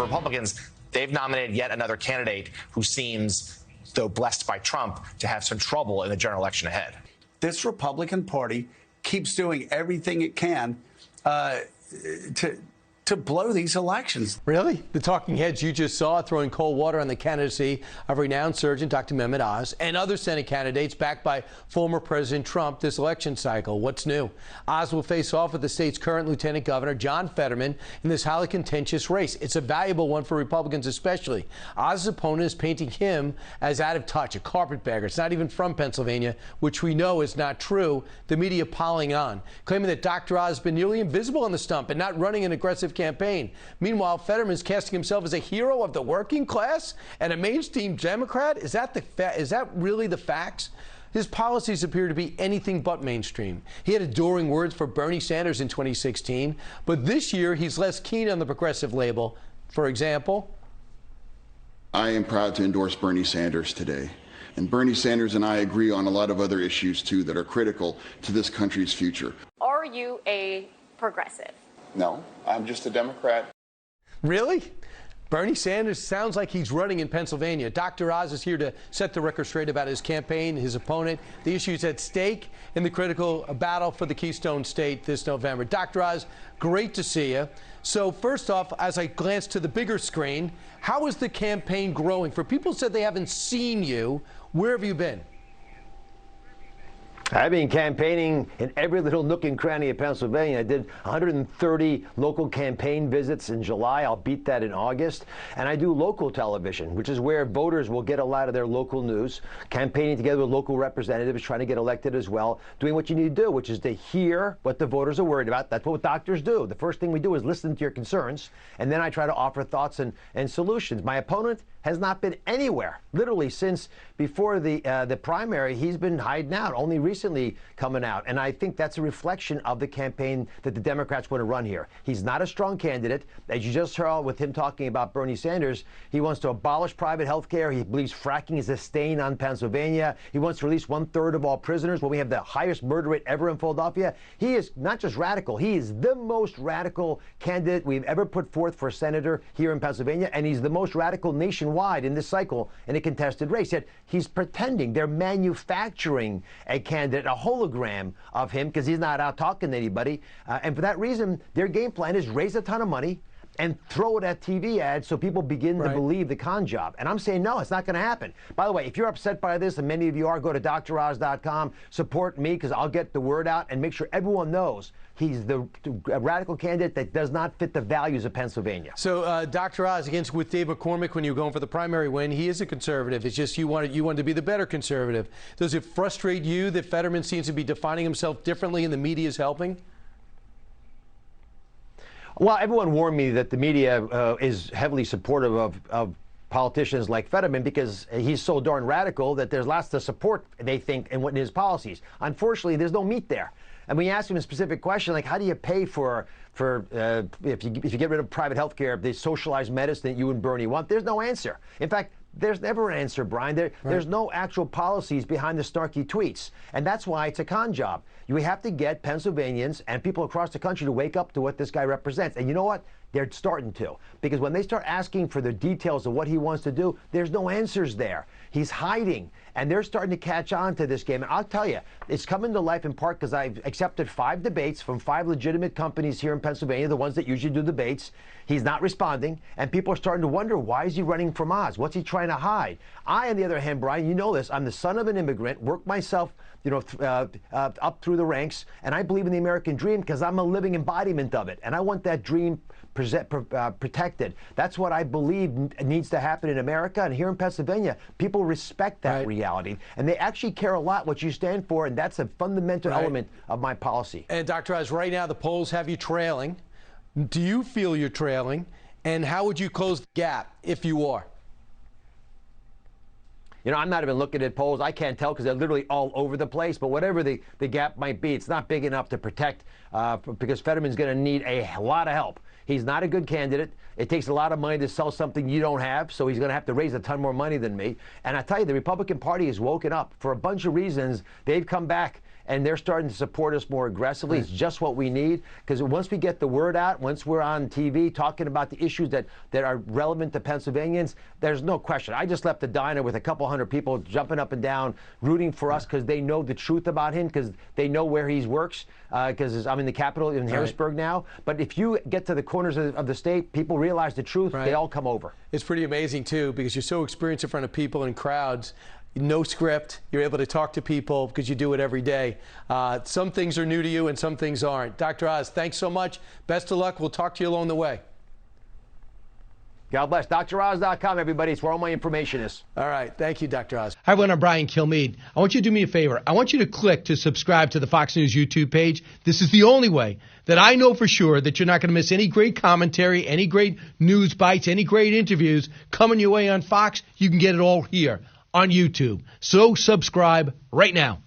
for Republicans, they've nominated yet another candidate who seems, though blessed by Trump, to have some trouble in the general election ahead. This Republican Party keeps doing everything it can to blow these elections. Really? The talking heads you just saw throwing cold water on the candidacy of renowned surgeon Dr. Mehmet Oz and other Senate candidates backed by former President Trump this election cycle. What's new? Oz will face off with the state's current Lieutenant Governor John Fetterman in this highly contentious race. It's a valuable one for Republicans especially. Oz's opponent is painting him as out of touch, a carpetbagger. It's not even from Pennsylvania, which we know is not true. The media piling on, claiming that Dr. Oz has been nearly invisible on the stump and not running an aggressive campaign. Meanwhile, Fetterman's casting himself as a hero of the working class and a mainstream Democrat. Is that really the facts? His policies appear to be anything but mainstream. He had adoring words for Bernie Sanders in 2016, but this year he's less keen on the progressive label. For example, I am proud to endorse Bernie Sanders today. And Bernie Sanders and I agree on a lot of other issues, too, that are critical to this country's future. Are you a progressive? No, I'm just a Democrat. Really? Bernie Sanders sounds like he's running in Pennsylvania. Dr. Oz is here to set the record straight about his campaign, his opponent, the issues at stake in the critical battle for the Keystone State this November. Dr. Oz, great to see you. So first off, as I glance to the bigger screen, how is the campaign growing? For people who said they haven't seen you, where have you been? I've been campaigning in every little nook and cranny of Pennsylvania. I did 130 local campaign visits in July. I'll beat that in August. And I do local television, which is where voters will get a lot of their local news, campaigning together with local representatives, trying to get elected as well, doing what you need to do, which is to hear what the voters are worried about. That's what doctors do. The first thing we do is listen to your concerns, and then I try to offer thoughts and solutions. My opponent has not been anywhere, literally since before the primary. He's been hiding out, only recently coming out. And I think that's a reflection of the campaign that the Democrats want to run here. He's not a strong candidate. As you just heard with him talking about Bernie Sanders, he wants to abolish private health care. He believes fracking is a stain on Pennsylvania. He wants to release 1/3 of all prisoners when we have the highest murder rate ever in Philadelphia. He is not just radical, he is the most radical candidate we've ever put forth for senator here in Pennsylvania, and he's the most radical nationwide in this cycle in a contested race. Yet he's pretending they're manufacturing a candidate, a hologram of him, because he's not out talking to anybody. And for that reason, their game plan is raise a ton of money and throw it at TV ads so people begin to believe the con job. And I'm saying, no, it's not going to happen. By the way, if you're upset by this, and many of you are, go to DrOz.com, support me, because I'll get the word out and make sure everyone knows he's the radical candidate that does not fit the values of Pennsylvania. So Dr. Oz, against with Dave McCormick, when you were going for the primary win, he is a conservative. It's just you wanted to be the better conservative. Does it frustrate you that Fetterman seems to be defining himself differently and the media is helping? Well, everyone warned me that the media is heavily supportive of politicians like Fetterman because he's so darn radical that there's lots to support, they think, in his policies. Unfortunately, there's no meat there. And when you ask him a specific question, like how do you pay for if you get rid of private health care, the socialized medicine that you and Bernie want, there's no answer. In fact, there's never an answer, Brian. There's no actual policies behind the snarky tweets. And that's why it's a con job. You have to get Pennsylvanians and people across the country to wake up to what this guy represents. And you know what? They're starting to. Because when they start asking for the details of what he wants to do, there's no answers there. He's hiding. And they're starting to catch on to this game. And I'll tell you, it's coming to life in part because I've accepted 5 debates from 5 legitimate companies here in Pennsylvania, the ones that usually do debates. He's not responding. And people are starting to wonder, why is he running from Oz? What's he trying to hide? I, on the other hand, Brian, you know this, I'm the son of an immigrant, worked myself up through the ranks, and I believe in the American dream because I'm a living embodiment of it, and I want that dream protected. That's what I believe needs to happen in America, and here in Pennsylvania, people respect that reality, and they actually care a lot what you stand for, and that's a fundamental element of my policy. And Dr. Oz, right now the polls have you trailing. Do you feel you're trailing, and how would you close the gap if you are? You know, I'm not even looking at polls. I can't tell because they're literally all over the place. But whatever the gap might be, it's not big enough to protect because Fetterman's going to need a lot of help. He's not a good candidate. It takes a lot of money to sell something you don't have, so he's going to have to raise a ton more money than me. And I tell you, the Republican Party has woken up for a bunch of reasons. They've come back and they're starting to support us more aggressively. It's just what we need, because once we get the word out, once we're on TV talking about the issues that are relevant to Pennsylvanians, there's no question. I just left the diner with a couple hundred people jumping up and down, rooting for us because they know the truth about him, because they know where he works, because I'm in the Capitol in Harrisburg now. But if you get to the corners of the state, people realize the truth, they all come over. It's pretty amazing, too, because you're so experienced in front of people and crowds. No script. You're able to talk to people because you do it every day. Some things are new to you and some things aren't. Dr. Oz, thanks so much. Best of luck. We'll talk to you along the way. God bless. DrOz.com, everybody. It's where all my information is. All right. Thank you, Dr. Oz. Hi, everyone. I'm Brian Kilmeade. I want you to do me a favor. I want you to click to subscribe to the Fox News YouTube page. This is the only way that I know for sure that you're not going to miss any great commentary, any great news bites, any great interviews coming your way on Fox. You can get it all here on YouTube. So subscribe right now.